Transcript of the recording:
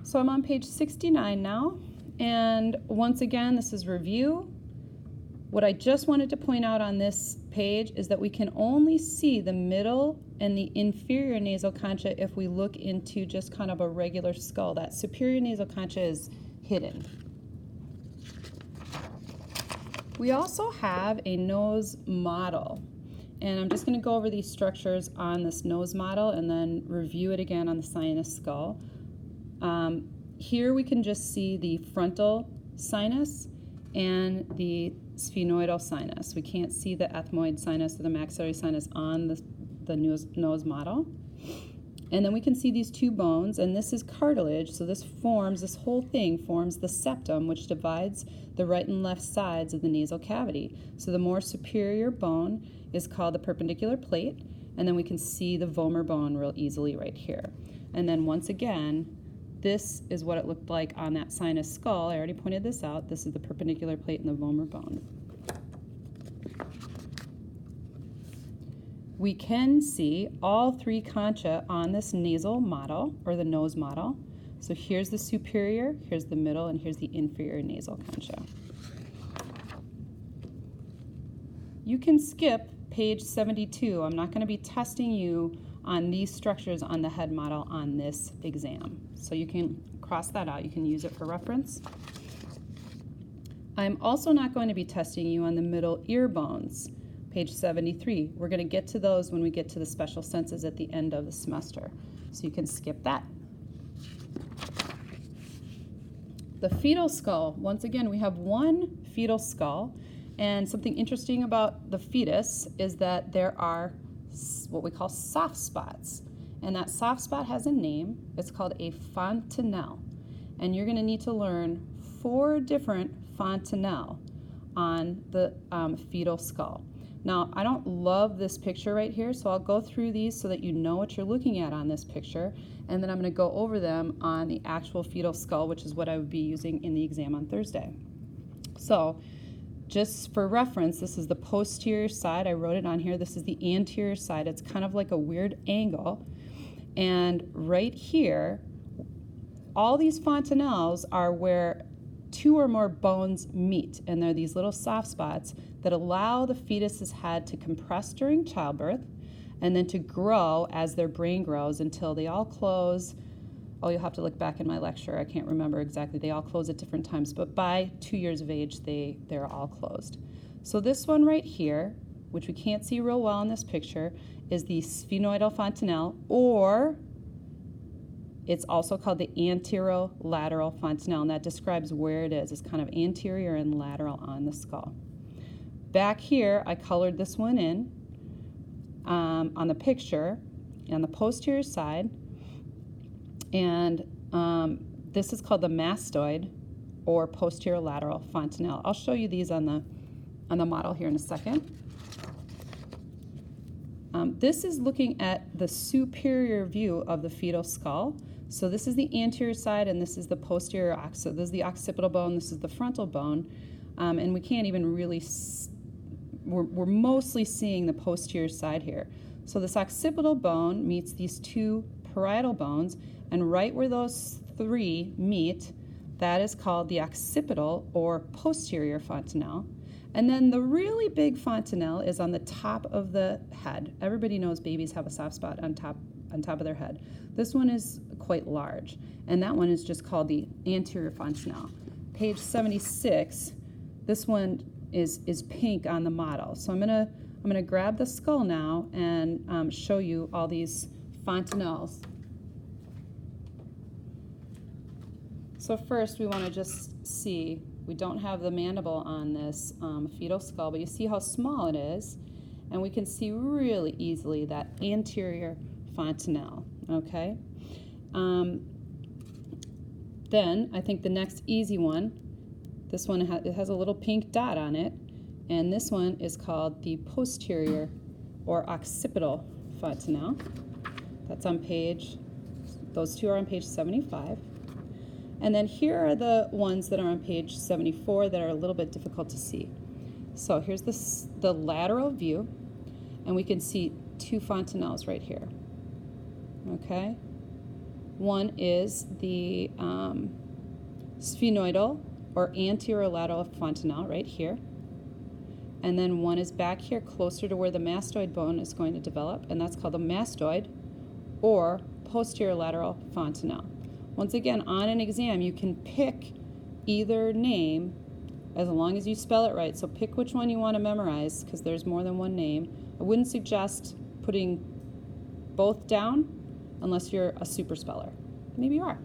So I'm on page 69 now, and once again, this is review. What I just wanted to point out on this page is that we can only see the middle and the inferior nasal concha if we look into just kind of a regular skull. That superior nasal concha is hidden. We also have a nose model, and I'm just going to go over these structures on this nose model and then review it again on the sinus skull. Here we can just see the frontal sinus and the sphenoidal sinus. We can't see the ethmoid sinus or the maxillary sinus on the nose model. And then we can see these two bones, and this is cartilage, so this whole thing forms the septum, which divides the right and left sides of the nasal cavity. So the more superior bone is called the perpendicular plate, and then we can see the vomer bone real easily right here. And then once again, this is what it looked like on that sinus skull. I already pointed this out. This is the perpendicular plate and the vomer bone. We can see all three concha on this nasal model, or the nose model. So here's the superior, here's the middle, and here's the inferior nasal concha. You can skip page 72. I'm not going to be testing you on these structures on the head model on this exam. So you can cross that out. You can use it for reference. I'm also not going to be testing you on the middle ear bones, page 73. We're going to get to those when we get to the special senses at the end of the semester. So you can skip that. The fetal skull, once again, we have one fetal skull, and something interesting about the fetus is that there are what we call soft spots, and that soft spot has a name. It's called a fontanelle, and you're going to need to learn 4 different fontanelle on the fetal skull. Now, I don't love this picture right here, so I'll go through these so that you know what you're looking at on this picture, and then I'm going to go over them on the actual fetal skull, which is what I would be using in the exam on Thursday. So, just for reference, this is the posterior side. I wrote it on here. This is the anterior side. It's kind of like a weird angle. And right here, all these fontanelles are where 2 or more bones meet, and they're these little soft spots that allow the fetus's head to compress during childbirth and then to grow as their brain grows until they all close. Oh, you'll have to look back in my lecture. I can't remember exactly. They all close at different times, but by 2 years of age, they're all closed. So this one right here, which we can't see real well in this picture, is the sphenoidal fontanelle, or it's also called the anterolateral fontanelle, and that describes where it is. It's kind of anterior and lateral on the skull. Back here, I colored this one in on the picture on the posterior side, and this is called the mastoid or posterolateral fontanelle. I'll show you these on the model here in a second. This is looking at the superior view of the fetal skull. So this is the anterior side, and this is the posterior occiput. This is the occipital bone, this is the frontal bone, and we can't even really, we're mostly seeing the posterior side here. So this occipital bone meets these 2 parietal bones, and right where those 3 meet, that is called the occipital or posterior fontanelle. And then the really big fontanelle is on the top of the head. Everybody knows babies have a soft spot on top of their head. This one is quite large, and that one is just called the anterior fontanelle. Page 76, this one is pink on the model. So I'm gonna grab the skull now and show you all these fontanelles. So first we want to just see, we don't have the mandible on this fetal skull, but you see how small it is, and we can see really easily that anterior fontanelle, okay? Then I think the next easy one, this one it has a little pink dot on it, and this one is called the posterior or occipital fontanelle. That's on those 2 are on page 75. And then here are the ones that are on page 74 that are a little bit difficult to see. So here's the lateral view, and we can see 2 fontanelles right here. Okay? One is the sphenoidal or anterolateral fontanelle right here. And then one is back here closer to where the mastoid bone is going to develop, and that's called the mastoid or posterolateral fontanelle. Once again, on an exam, you can pick either name as long as you spell it right. So pick which one you want to memorize because there's more than one name. I wouldn't suggest putting both down unless you're a super speller. Maybe you are.